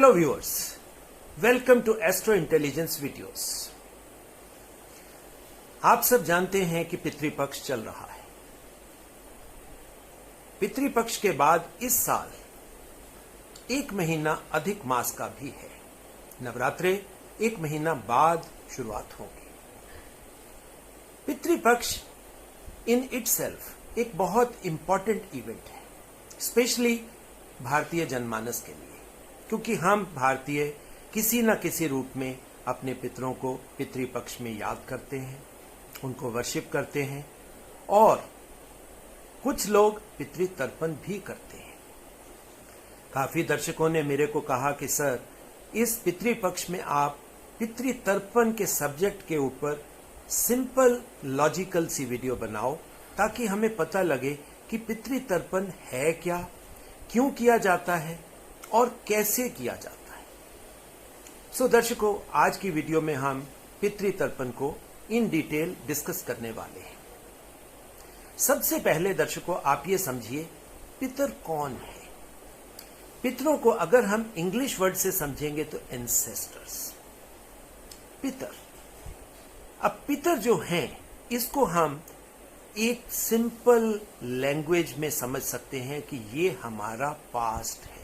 Hello viewers, welcome to astro intelligence videos. आप सब जानते हैं कि पितृपक्ष चल रहा है। पितृपक्ष के बाद इस साल 1 महीना अधिक मास का भी है। नवरात्रे 1 महीना बाद शुरुआत होगी। पितृपक्ष इन इटसेल्फ एक बहुत इंपॉर्टेंट इवेंट है, स्पेशली भारतीय जनमानस के लिए, क्योंकि हम भारतीय किसी न किसी रूप में अपने पितरों को पितृपक्ष में याद करते हैं, उनको वर्शिप करते हैं और कुछ लोग पितृतर्पण भी करते हैं। काफी दर्शकों ने मेरे को कहा कि सर, इस पितृपक्ष में आप पितृतर्पण के सब्जेक्ट के ऊपर सिंपल लॉजिकल सी वीडियो बनाओ ताकि हमें पता लगे कि पितृतर्पण है क्या, क्यों किया जाता है और कैसे किया जाता है। सो दर्शकों, आज की वीडियो में हम पितृतर्पण को इन डिटेल डिस्कस करने वाले हैं। सबसे पहले दर्शकों, आप ये समझिए पितर कौन है। पितरों को अगर हम इंग्लिश वर्ड से समझेंगे तो एंसेस्टर्स, पितर। अब पितर जो हैं, इसको हम एक सिंपल लैंग्वेज में समझ सकते हैं कि ये हमारा पास्ट है,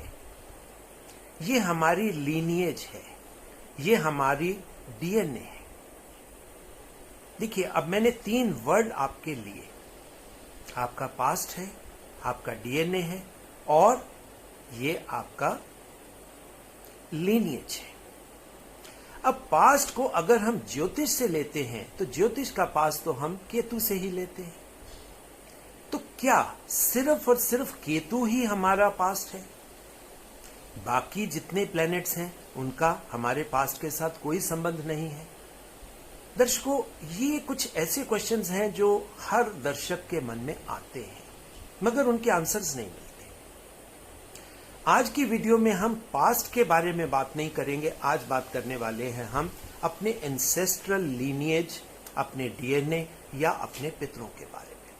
ये हमारी लीनिएज है, ये हमारी डीएनए है। देखिए, अब मैंने 3 वर्ड आपके लिए, आपका पास्ट है, आपका डीएनए है और ये आपका लीनिएज है। अब पास्ट को अगर हम ज्योतिष से लेते हैं तो ज्योतिष का पास्ट तो हम केतु से ही लेते हैं। तो क्या सिर्फ और सिर्फ केतु ही हमारा पास्ट है? बाकी जितने प्लैनेट्स हैं उनका हमारे पास्ट के साथ कोई संबंध नहीं है? दर्शकों, ये कुछ ऐसे क्वेश्चंस हैं जो हर दर्शक के मन में आते हैं, मगर उनके आंसर्स नहीं मिलते। आज की वीडियो में हम पास्ट के बारे में बात नहीं करेंगे। आज बात करने वाले हैं हम अपने एंसेस्ट्रल लीनिएज, अपने डीएनए या अपने पितरों के बारे में।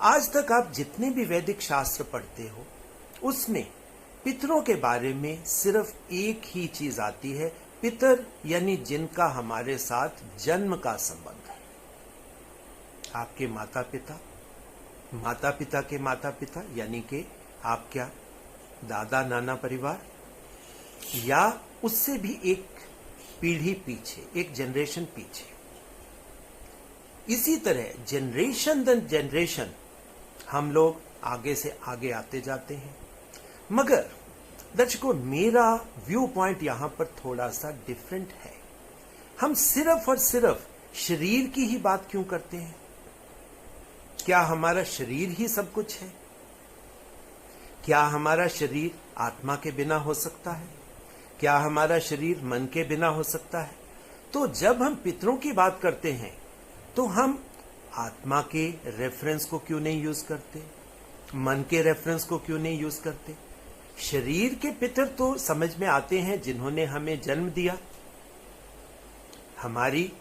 आज तक आप जितने भी वैदिक शास्त्र पढ़ते हो, उसमें पितरों के बारे में सिर्फ एक ही चीज आती है, पितर यानी जिनका हमारे साथ जन्म का संबंध है। आपके माता पिता, माता पिता के माता पिता, यानी कि आप क्या दादा नाना परिवार, या उससे भी एक पीढ़ी पीछे, एक जनरेशन पीछे। इसी तरह जनरेशन दर जनरेशन हम लोग आगे से आगे आते जाते हैं। मगर दर्शकों, मेरा व्यू पॉइंट यहां पर थोड़ा सा डिफरेंट है। हम सिर्फ और सिर्फ शरीर की ही बात क्यों करते हैं? क्या हमारा शरीर ही सब कुछ है? क्या हमारा शरीर आत्मा के बिना हो सकता है? क्या हमारा शरीर मन के बिना हो सकता है? तो जब हम पितरों की बात करते हैं तो हम आत्मा के रेफरेंस को क्यों नहीं यूज करते? मन के रेफरेंस को क्यों नहीं यूज करते? शरीर के पितर तो समझ में आते हैं, जिन्होंने हमें जन्म दिया, हमारी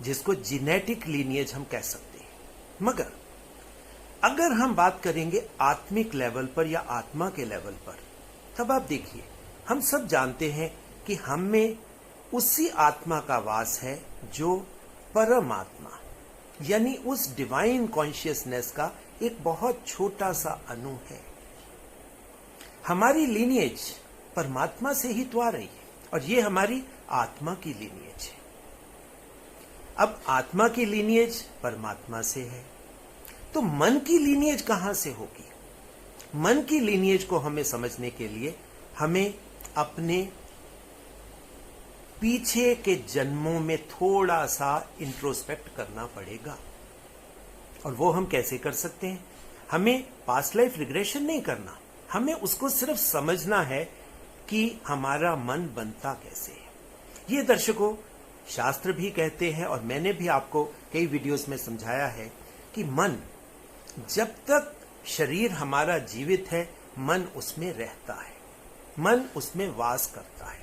जिसको जेनेटिक लीनिएज हम कह सकते हैं। मगर अगर हम बात करेंगे आत्मिक लेवल पर या आत्मा के लेवल पर, तब आप देखिए, हम सब जानते हैं कि हम में उसी आत्मा का वास है जो परमात्मा यानी उस डिवाइन कॉन्शियसनेस का एक बहुत छोटा सा अणु है। हमारी लीनिएज परमात्मा से ही तो आ रही है और ये हमारी आत्मा की लीनिएज है। अब आत्मा की लीनिएज परमात्मा से है, तो मन की लीनिएज कहां से होगी? मन की लीनिएज को हमें समझने के लिए हमें अपने पीछे के जन्मों में थोड़ा सा इंट्रोस्पेक्ट करना पड़ेगा। और वो हम कैसे कर सकते हैं? हमें पास्ट लाइफ रिग्रेशन नहीं करना, हमें उसको सिर्फ समझना है कि हमारा मन बनता कैसे है। ये दर्शकों, शास्त्र भी कहते हैं और मैंने भी आपको कई वीडियोस में समझाया है कि मन, जब तक शरीर हमारा जीवित है, मन उसमें रहता है, मन उसमें वास करता है।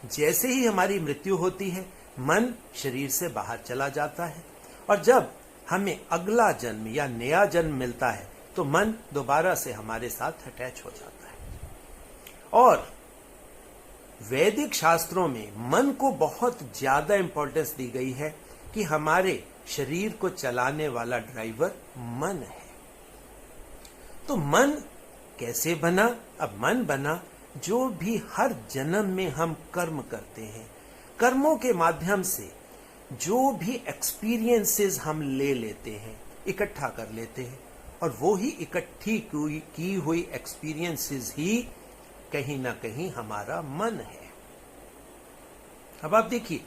जैसे ही हमारी मृत्यु होती है, मन शरीर से बाहर चला जाता है और जब हमें अगला जन्म या नया जन्म मिलता है तो मन दोबारा से हमारे साथ अटैच हो जाता है। और वैदिक शास्त्रों में मन को बहुत ज्यादा इंपॉर्टेंस दी गई है कि हमारे शरीर को चलाने वाला ड्राइवर मन है। तो मन कैसे बना? अब मन बना जो भी हर जन्म में हम कर्म करते हैं, कर्मों के माध्यम से जो भी एक्सपीरियंसेस हम ले लेते हैं, इकट्ठा कर लेते हैं, और वो ही इकट्ठी की हुई एक्सपीरियंसेस ही कहीं ना कहीं हमारा मन है। अब आप देखिए,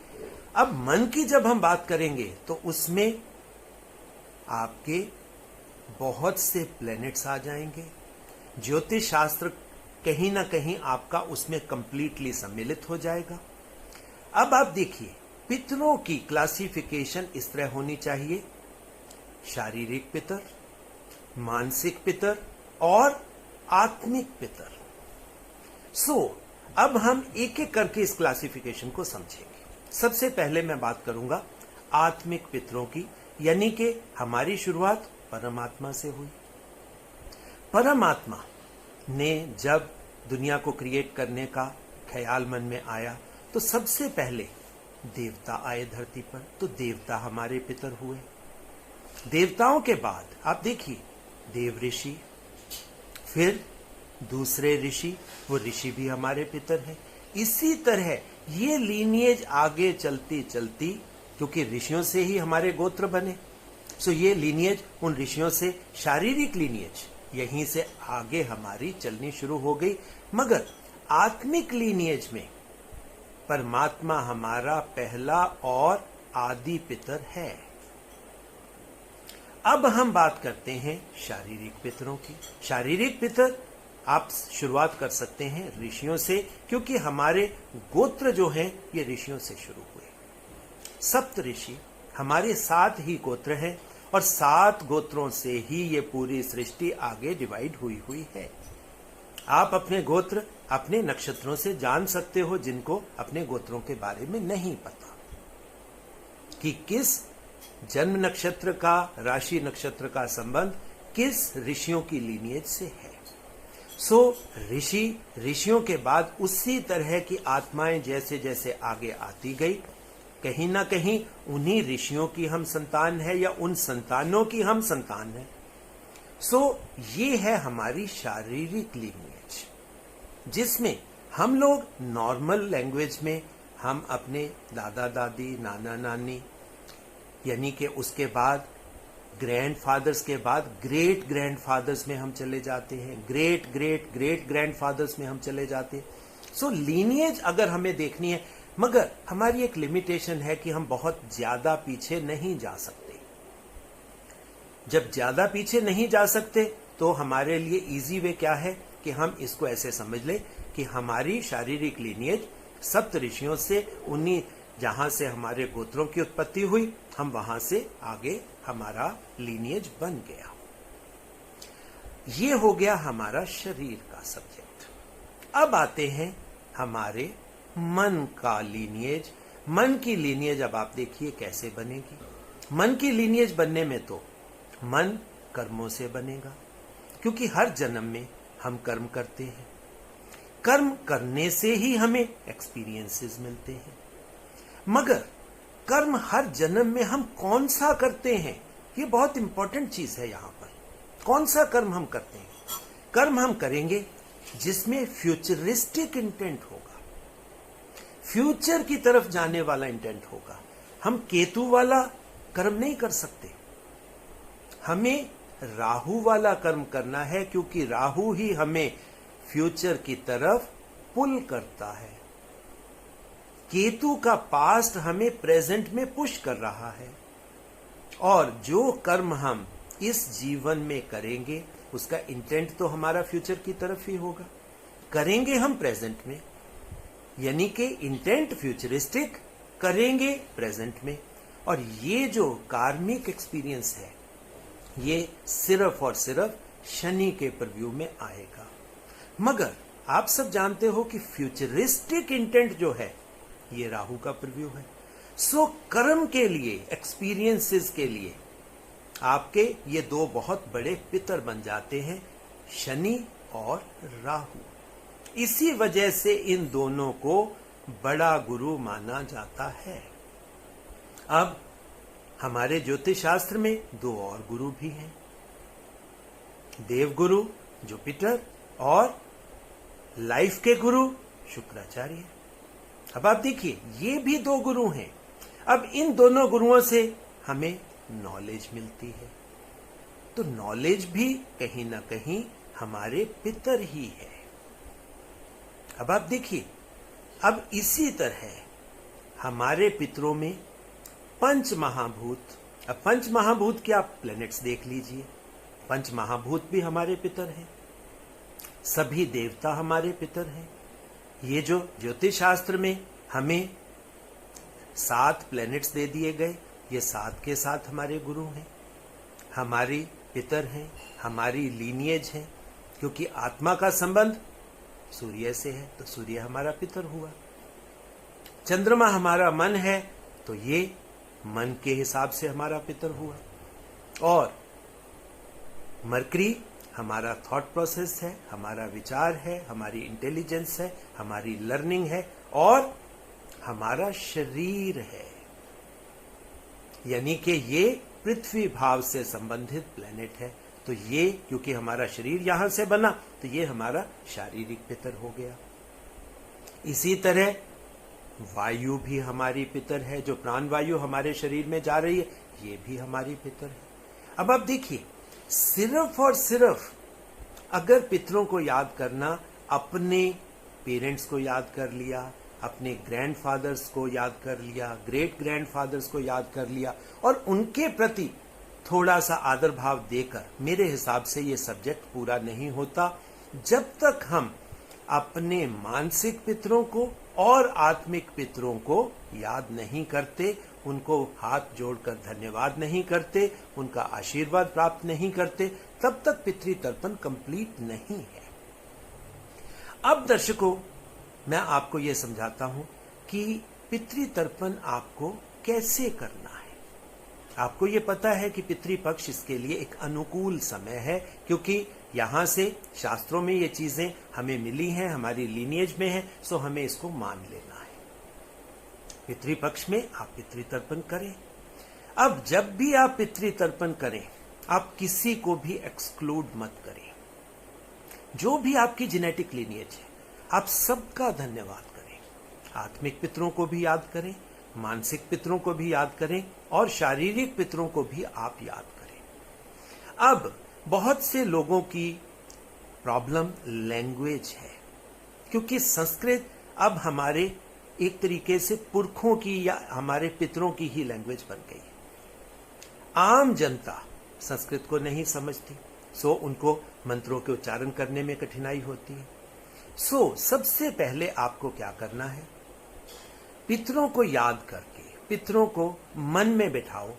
अब मन की जब हम बात करेंगे तो उसमें आपके बहुत से प्लैनेट्स आ जाएंगे। ज्योतिष शास्त्र कहीं ना कहीं आपका उसमें कंप्लीटली सम्मिलित हो जाएगा। अब आप देखिए, पितरों की क्लासिफिकेशन इस तरह होनी चाहिए: शारीरिक पितर, मानसिक पितर और आत्मिक पितर। अब हम एक एक करके इस क्लासिफिकेशन को समझेंगे। सबसे पहले मैं बात करूंगा आत्मिक पितरों की, यानी कि हमारी शुरुआत परमात्मा से हुई। परमात्मा ने जब दुनिया को क्रिएट करने का ख्याल मन में आया तो सबसे पहले देवता आए धरती पर, तो देवता हमारे पितर हुए। देवताओं के बाद आप देखिए देव ऋषि, फिर दूसरे ऋषि, वो ऋषि भी हमारे पितर हैं। इसी तरह ये लीनिएज आगे चलती चलती, क्योंकि ऋषियों से ही हमारे गोत्र बने, सो ये लीनिएज उन ऋषियों से, शारीरिक लीनिएज यहीं से आगे हमारी चलनी शुरू हो गई। मगर आत्मिक लीनिएज में परमात्मा हमारा पहला और आदि पितर है। अब हम बात करते हैं शारीरिक पितरों की। शारीरिक पितर आप शुरुआत कर सकते हैं ऋषियों से, क्योंकि हमारे गोत्र जो हैं ये ऋषियों से शुरू हुए। सप्त ऋषि हमारे 7 ही गोत्र हैं, और 7 गोत्रों से ही ये पूरी सृष्टि आगे डिवाइड हुई है। आप अपने गोत्र अपने नक्षत्रों से जान सकते हो, जिनको अपने गोत्रों के बारे में नहीं पता कि किस जन्म नक्षत्र का, राशि नक्षत्र का संबंध किस ऋषियों की लीनिएज से है। ऋषियों के बाद उसी तरह की आत्माएं जैसे जैसे आगे आती गई, कहीं ना कहीं उन्हीं ऋषियों की हम संतान है या उन संतानों की हम संतान है। ये है हमारी शारीरिक लीनिएज, जिसमें हम लोग नॉर्मल लैंग्वेज में हम अपने दादा दादी, नाना नानी, यानी कि उसके बाद ग्रैंडफादर्स के बाद ग्रेट ग्रैंडफादर्स में हम चले जाते हैं, ग्रेट ग्रेट ग्रेट ग्रैंडफादर्स में हम चले जाते हैं। लीनिएज अगर हमें देखनी है, मगर हमारी एक लिमिटेशन है कि हम बहुत ज्यादा पीछे नहीं जा सकते। जब ज्यादा पीछे नहीं जा सकते तो हमारे लिए इजी वे क्या है कि हम इसको ऐसे समझ लें कि हमारी शारीरिक लीनिएज सप्त ऋषियों से, उन्हीं जहां से हमारे गोत्रों की उत्पत्ति हुई, हम वहां से आगे हमारा लीनिएज बन गया। ये हो गया हमारा शरीर का सब्जेक्ट। अब आते हैं हमारे मन का लीनिएज। मन की लीनिएज अब आप देखिए कैसे बनेगी। मन की लीनिएज बनने में तो मन कर्मों से बनेगा, क्योंकि हर जन्म में हम कर्म करते हैं। कर्म करने से ही हमें एक्सपीरियंसेस मिलते हैं। मगर कर्म हर जन्म में हम कौन सा करते हैं, ये बहुत इंपॉर्टेंट चीज है। यहां पर कौन सा कर्म हम करते हैं? कर्म हम करेंगे जिसमें फ्यूचरिस्टिक इंटेंट होगा, फ्यूचर की तरफ जाने वाला इंटेंट होगा। हम केतु वाला कर्म नहीं कर सकते, हमें राहु वाला कर्म करना है, क्योंकि राहु ही हमें फ्यूचर की तरफ पुल करता है। केतु का पास्ट हमें प्रेजेंट में पुश कर रहा है, और जो कर्म हम इस जीवन में करेंगे उसका इंटेंट तो हमारा फ्यूचर की तरफ ही होगा। करेंगे हम प्रेजेंट में, यानी कि इंटेंट फ्यूचरिस्टिक, करेंगे प्रेजेंट में। और ये जो कार्मिक एक्सपीरियंस है ये सिर्फ और सिर्फ शनि के प्रव्यू में आएगा। मगर आप सब जानते हो कि फ्यूचरिस्टिक इंटेंट जो है ये राहु का प्रव्यू है। कर्म के लिए, एक्सपीरियंसेस के लिए आपके ये 2 बहुत बड़े पितर बन जाते हैं, शनि और राहु। इसी वजह से इन दोनों को बड़ा गुरु माना जाता है। अब हमारे ज्योतिष शास्त्र में दो और गुरु भी हैं, देवगुरु जुपिटर और लाइफ के गुरु शुक्राचार्य। अब आप देखिए, ये भी दो गुरु हैं। अब इन दोनों गुरुओं से हमें नॉलेज मिलती है, तो नॉलेज भी कहीं ना कहीं हमारे पितर ही है। अब आप देखिए, अब इसी तरह हमारे पितरों में पंच महाभूत, अब पंच महाभूत के आप प्लैनेट्स देख लीजिए, पंच महाभूत भी हमारे पितर हैं, सभी देवता हमारे पितर हैं। ये जो ज्योतिष शास्त्र में हमें 7 प्लैनेट्स दे दिए गए, ये 7 के 7 हमारे गुरु हैं, हमारी पितर हैं, हमारी लीनिएज है, क्योंकि आत्मा का संबंध सूर्य से है तो सूर्य हमारा पितर हुआ। चंद्रमा हमारा मन है तो ये मन के हिसाब से हमारा पितर हुआ, और मरकरी हमारा थॉट प्रोसेस है, हमारा विचार है, हमारी इंटेलिजेंस है, हमारी लर्निंग है, और हमारा शरीर है। यानी कि ये पृथ्वी भाव से संबंधित प्लेनेट है, तो ये क्योंकि हमारा शरीर यहां से बना तो ये हमारा शारीरिक पितर हो गया। इसी तरह वायु भी हमारी पितर है, जो प्राण वायु हमारे शरीर में जा रही है ये भी हमारी पितर है। अब आप देखिए, सिर्फ और सिर्फ अगर पितरों को याद करना, अपने पेरेंट्स को याद कर लिया, अपने ग्रैंडफादर्स को याद कर लिया, ग्रेट ग्रैंडफादर्स को याद कर लिया, और उनके प्रति थोड़ा सा आदर भाव देकर, मेरे हिसाब से ये सब्जेक्ट पूरा नहीं होता जब तक हम अपने मानसिक पितरों को और आत्मिक पितरों को याद नहीं करते, उनको हाथ जोड़कर धन्यवाद नहीं करते, उनका आशीर्वाद प्राप्त नहीं करते, तब तक पितृ तर्पण कंप्लीट नहीं है। अब दर्शकों, मैं आपको यह समझाता हूं कि पितृ तर्पण आपको कैसे करना है। आपको यह पता है कि पितृपक्ष इसके लिए एक अनुकूल समय है, क्योंकि यहां से शास्त्रों में ये चीजें हमें मिली हैं, हमारी लीनिएज में है, सो हमें इसको मान लेना है। पितृपक्ष में आप पितृ तर्पण करें। अब जब भी आप पितृ तर्पण करें, आप किसी को भी एक्सक्लूड मत करें। जो भी आपकी जेनेटिक लीनिएज है, आप सबका धन्यवाद करें। आत्मिक पितरों को भी याद करें, मानसिक पितरों को भी याद करें, और शारीरिक पितरों को भी आप याद करें। अब बहुत से लोगों की प्रॉब्लम लैंग्वेज है, क्योंकि संस्कृत अब हमारे एक तरीके से पुरखों की या हमारे पितरों की ही लैंग्वेज बन गई है। आम जनता संस्कृत को नहीं समझती, सो उनको मंत्रों के उच्चारण करने में कठिनाई होती है। सो सबसे पहले आपको क्या करना है, पितरों को याद करके पितरों को मन में बिठाओ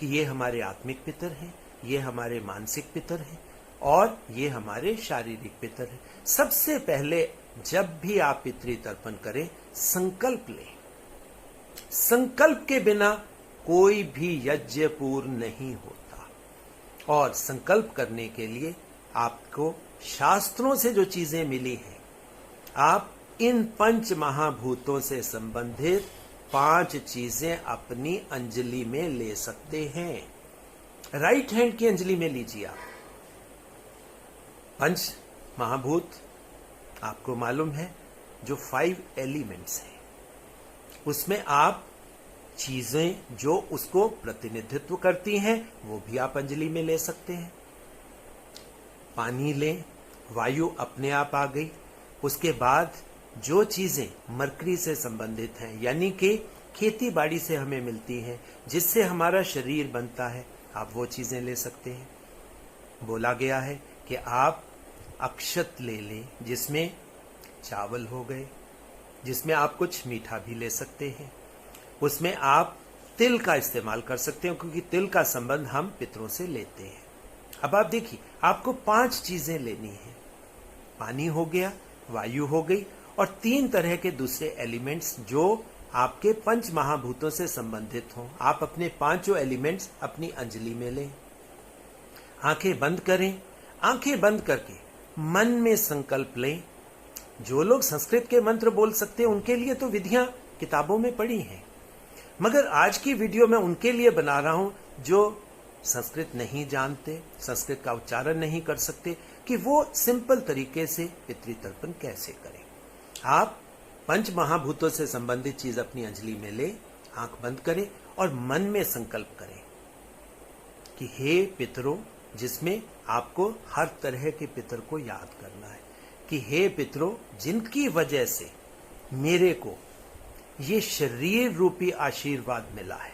कि ये हमारे आत्मिक पितर हैं, ये हमारे मानसिक पितर हैं, और ये हमारे शारीरिक पितर हैं। सबसे पहले जब भी आप पितृ तर्पण करें, संकल्प लें। संकल्प के बिना कोई भी यज्ञ पूर्ण नहीं होता, और संकल्प करने के लिए आपको शास्त्रों से जो चीजें मिली हैं, आप इन पंच महाभूतों से संबंधित 5 चीजें अपनी अंजलि में ले सकते हैं। राइट हैंड की अंजलि में लीजिए आप। पंच महाभूत आपको मालूम है, जो 5 एलिमेंट्स हैं, उसमें आप चीजें जो उसको प्रतिनिधित्व करती हैं वो भी आप अंजलि में ले सकते हैं। पानी लें, वायु अपने आप आ गई। उसके बाद जो चीजें मरकरी से संबंधित हैं, यानी कि खेती बाड़ी से हमें मिलती हैं, जिससे हमारा शरीर बनता है, आप वो चीजें ले सकते हैं। बोला गया है कि आप अक्षत ले लें, जिसमें चावल हो गए, जिसमें आप कुछ मीठा भी ले सकते हैं। उसमें आप तिल का इस्तेमाल कर सकते हैं, क्योंकि तिल का संबंध हम पितरों से लेते हैं। अब आप देखिए, आपको 5 चीजें लेनी है। पानी हो गया, वायु हो गई, और 3 तरह के दूसरे एलिमेंट्स जो आपके पंच महाभूतों से संबंधित हों। आप अपने 5 एलिमेंट्स अपनी अंजलि में लें। आंखें बंद करें। आंखें बंद करके मन में संकल्प लें जो लोग संस्कृत के मंत्र बोल सकते हैं उनके लिए तो विधियां किताबों में पड़ी हैं, मगर आज की वीडियो मैं उनके लिए बना रहा हूं जो संस्कृत नहीं जानते, संस्कृत का उच्चारण नहीं कर सकते, कि वो सिंपल तरीके से पितृतर्पण कैसे करें। आप पंच महाभूतों से संबंधित चीज अपनी अंजलि में ले, आंख बंद करें और मन में संकल्प करें कि हे पितरों, जिसमें आपको हर तरह के पितर को याद करना है कि हे पितरों, जिनकी वजह से मेरे को ये शरीर रूपी आशीर्वाद मिला है,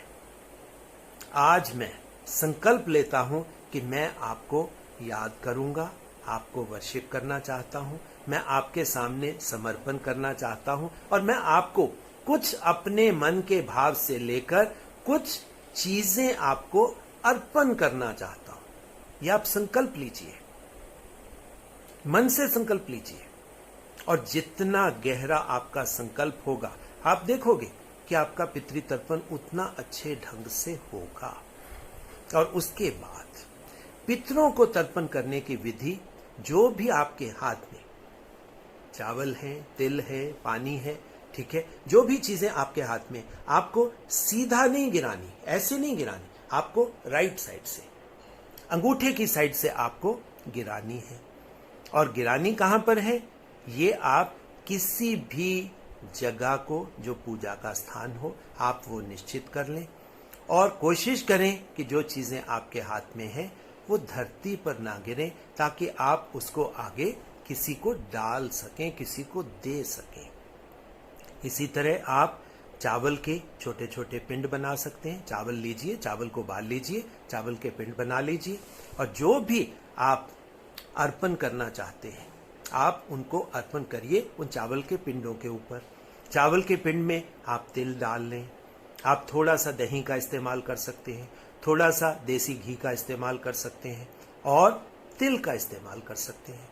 आज मैं संकल्प लेता हूं कि मैं आपको याद करूंगा, आपको वर्शिप करना चाहता हूं, मैं आपके सामने समर्पण करना चाहता हूं और मैं आपको कुछ अपने मन के भाव से लेकर कुछ चीजें आपको अर्पण करना चाहता हूं। यह आप संकल्प लीजिए, मन से संकल्प लीजिए, और जितना गहरा आपका संकल्प होगा आप देखोगे कि आपका पितृतर्पण उतना अच्छे ढंग से होगा। और उसके बाद पितरों को तर्पण करने की विधि, जो भी आपके हाथ में चावल है, तिल है, पानी है, ठीक है, जो भी चीजें आपके हाथ में, आपको सीधा नहीं गिरानी, ऐसे नहीं गिरानी, आपको राइट साइड से, अंगूठे की साइड से आपको गिरानी है। और गिरानी कहां पर है, ये आप किसी भी जगह को, जो पूजा का स्थान हो, आप वो निश्चित कर लें और कोशिश करें कि जो चीजें आपके हाथ में हैं वो धरती पर ना गिरें, ताकि आप उसको आगे किसी को डाल सकें, किसी को दे सकें। इसी तरह आप चावल के छोटे छोटे पिंड बना सकते हैं। चावल लीजिए, चावल को बाल लीजिए, चावल के पिंड बना लीजिए और जो भी आप अर्पण करना चाहते हैं आप उनको अर्पण करिए उन चावल के पिंडों के ऊपर। चावल के पिंड में आप तिल डाल लें, आप थोड़ा सा दही का इस्तेमाल कर सकते हैं, थोड़ा सा देसी घी का इस्तेमाल कर सकते हैं और तिल का इस्तेमाल कर सकते हैं।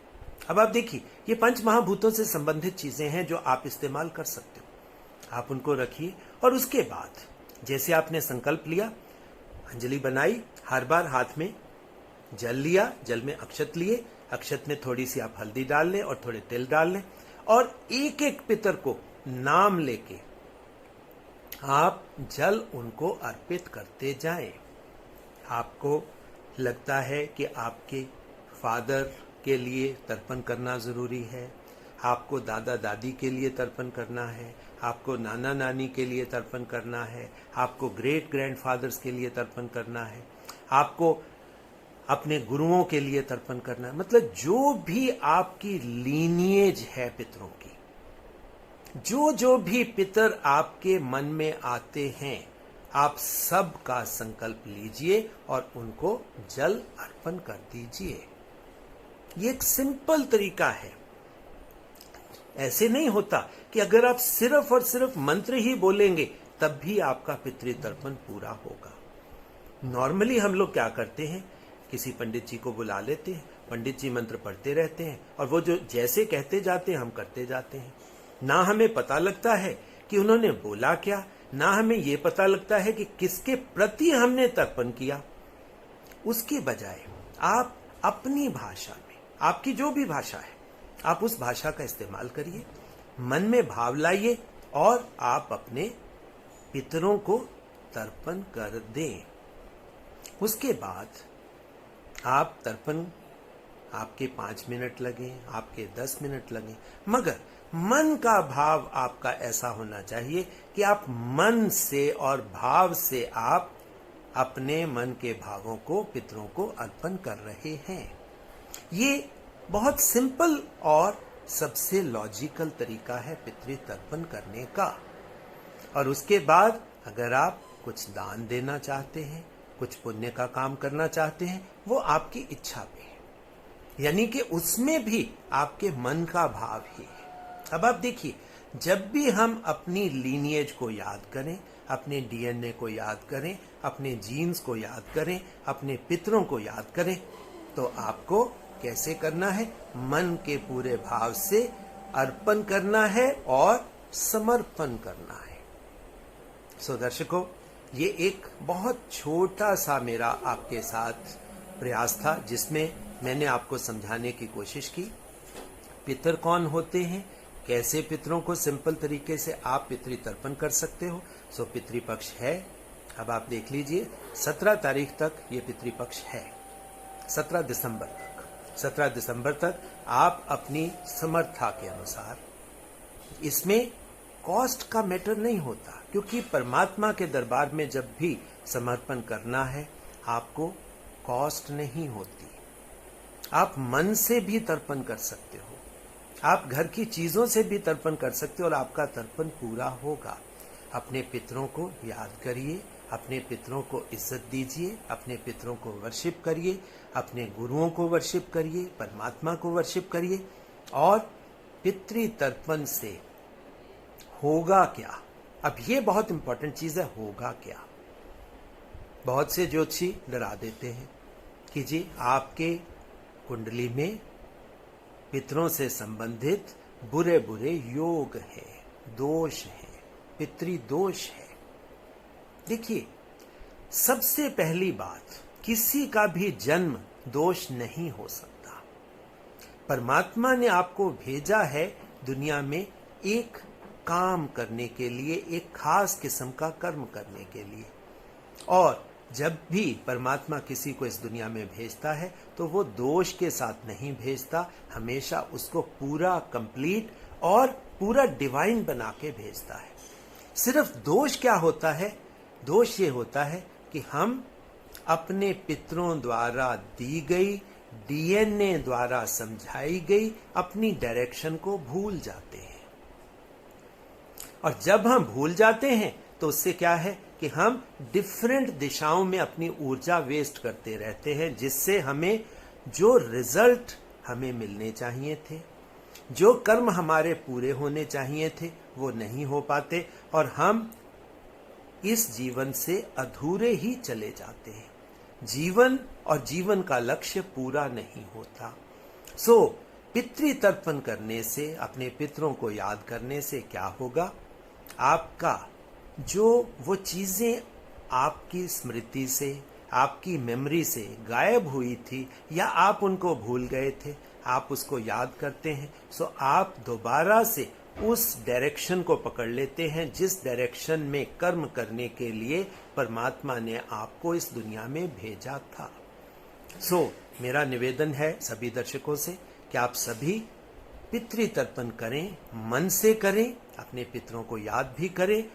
अब आप देखिए, ये पंच महाभूतों से संबंधित चीजें हैं जो आप इस्तेमाल कर सकते हो। आप उनको रखिए और उसके बाद जैसे आपने संकल्प लिया, अंजलि बनाई, हर बार हाथ में जल लिया, जल में अक्षत लिए, अक्षत में थोड़ी सी आप हल्दी डाल लें और थोड़े तिल डाल लें और एक एक पितर को नाम लेके आप जल उनको अर्पित करते जाएं। आपको लगता है कि आपके फादर के लिए तर्पण करना जरूरी है, आपको दादा दादी के लिए तर्पण करना है, आपको नाना नानी के लिए तर्पण करना है, आपको ग्रेट ग्रैंडफादर्स के लिए तर्पण करना है, आपको अपने गुरुओं के लिए तर्पण करना है। मतलब जो भी आपकी लीनिएज है पितरों की, जो जो भी पितर आपके मन में आते हैं, आप सब का संकल्प लीजिए और उनको जल अर्पण कर दीजिए। ये एक सिंपल तरीका है। ऐसे नहीं होता कि अगर आप सिर्फ और सिर्फ मंत्र ही बोलेंगे तब भी आपका पितृतर्पण पूरा होगा। नॉर्मली हम लोग क्या करते हैं, किसी पंडित जी को बुला लेते हैं, पंडित जी मंत्र पढ़ते रहते हैं और वो जो जैसे कहते जाते हैं हम करते जाते हैं। ना हमें पता लगता है कि उन्होंने बोला क्या, ना हमें ये पता लगता है कि किसके प्रति हमने तर्पण किया। उसके बजाय आप अपनी भाषा में, आपकी जो भी भाषा है, आप उस भाषा का इस्तेमाल करिए, मन में भाव लाइए और आप अपने पितरों को तर्पण कर दें। उसके बाद आप तर्पण, आपके 5 मिनट लगे, आपके 10 मिनट लगे, मगर मन का भाव आपका ऐसा होना चाहिए कि आप मन से और भाव से आप अपने मन के भावों को, पितरों को अर्पण कर रहे हैं। ये बहुत सिंपल और सबसे लॉजिकल तरीका है पितृतर्पण करने का। और उसके बाद अगर आप कुछ दान देना चाहते हैं, कुछ पुण्य का काम करना चाहते हैं, वो आपकी इच्छा पे है, यानी कि उसमें भी आपके मन का भाव ही है। अब आप देखिए, जब भी हम अपनी लीनिएज को याद करें, अपने डीएनए को याद करें, अपने जीन्स को याद करें, अपने पितरों को याद करें, तो आपको कैसे करना है, मन के पूरे भाव से अर्पण करना है और समर्पण करना है। सो दर्शकों, ये एक बहुत छोटा सा मेरा आपके साथ प्रयास था जिसमें मैंने आपको समझाने की कोशिश की पितर कौन होते हैं, कैसे पितरों को सिंपल तरीके से आप पितृ तर्पण कर सकते हो। सो पितृपक्ष है, अब आप देख लीजिए 17 तारीख तक ये पितृपक्ष है, 17 दिसंबर तक। 17 दिसंबर तक आप अपनी समर्था के अनुसार, इसमें कॉस्ट का मैटर नहीं होता, क्योंकि परमात्मा के दरबार में जब भी समर्पण करना है आपको कॉस्ट नहीं होती। आप मन से भी तर्पण कर सकते हो, आप घर की चीजों से भी तर्पण कर सकते हो और आपका तर्पण पूरा होगा। अपने पितरों को याद करिए, अपने पितरों को इज्जत दीजिए, अपने पितरों को वर्शिप करिए, अपने गुरुओं को वर्शिप करिए, परमात्मा को वर्शिप करिए। और पितृ तर्पण से होगा क्या, अब ये बहुत इंपॉर्टेंट चीज है, होगा क्या। बहुत से ज्योतिषी डरा देते हैं कि जी आपके कुंडली में पितरों से संबंधित बुरे बुरे योग है, दोष है, पितृदोष है। देखिए, सबसे पहली बात, किसी का भी जन्म दोष नहीं हो सकता। परमात्मा ने आपको भेजा है दुनिया में एक काम करने के लिए, एक खास किस्म का कर्म करने के लिए। और जब भी परमात्मा किसी को इस दुनिया में भेजता है तो वो दोष के साथ नहीं भेजता, हमेशा उसको पूरा कंप्लीट और पूरा डिवाइन बना के भेजता है। सिर्फ दोष क्या होता है, दोष ये होता है कि हम अपने पितरों द्वारा दी गई, डीएनए द्वारा समझाई गई अपनी डायरेक्शन को भूल जाते हैं। और जब हम भूल जाते हैं तो उससे क्या है कि हम डिफरेंट दिशाओं में अपनी ऊर्जा वेस्ट करते रहते हैं, जिससे हमें जो रिजल्ट हमें मिलने चाहिए थे, जो कर्म हमारे पूरे होने चाहिए थे, वो नहीं हो पाते और हम इस जीवन से अधूरे ही चले जाते हैं। जीवन और जीवन का लक्ष्य पूरा नहीं होता। सो पितृ तर्पण करने से, अपने पितरों को याद करने से क्या होगा, आपका जो वो चीजें आपकी स्मृति से, आपकी मेमोरी से गायब हुई थी या आप उनको भूल गए थे, आप उसको याद करते हैं। सो आप दोबारा से उस डायरेक्शन को पकड़ लेते हैं जिस डायरेक्शन में कर्म करने के लिए परमात्मा ने आपको इस दुनिया में भेजा था। सो मेरा निवेदन है सभी दर्शकों से कि आप सभी पितृ तर्पण करें, मन से करें, अपने पितरों को याद भी करें,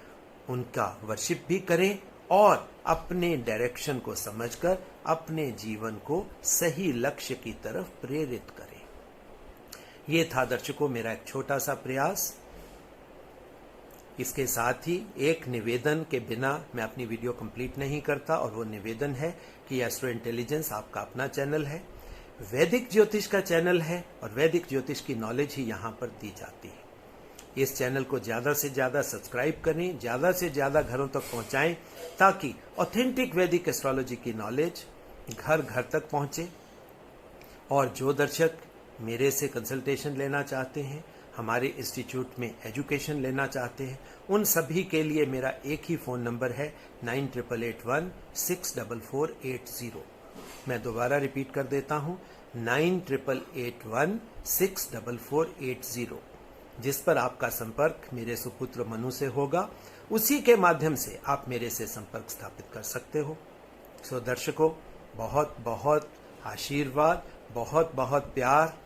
उनका वर्शिप भी करें और अपने डायरेक्शन को समझकर अपने जीवन को सही लक्ष्य की तरफ प्रेरित करें। ये था दर्शकों मेरा एक छोटा सा प्रयास। इसके साथ ही एक निवेदन के बिना मैं अपनी वीडियो कंप्लीट नहीं करता, और वो निवेदन है कि एस्ट्रो इंटेलिजेंस आपका अपना चैनल है, वैदिक ज्योतिष का चैनल है और वैदिक ज्योतिष की नॉलेज ही यहाँ पर दी जाती है। इस चैनल को ज्यादा से ज्यादा सब्सक्राइब करें, ज्यादा से ज्यादा घरों तक पहुंचाएं, ताकि ऑथेंटिक वैदिक एस्ट्रोलॉजी की नॉलेज घर घर तक पहुंचे। और जो दर्शक मेरे से कंसल्टेशन लेना चाहते हैं, हमारे इंस्टीट्यूट में एजुकेशन लेना चाहते हैं, उन सभी के लिए मेरा एक ही फोन नंबर है 9881164480। मैं दोबारा रिपीट कर देता हूं 9881164480, जिस पर आपका संपर्क मेरे सुपुत्र मनु से होगा। उसी के माध्यम से आप मेरे से संपर्क स्थापित कर सकते हो। सो दर्शकों, बहुत बहुत आशीर्वाद, बहुत बहुत प्यार।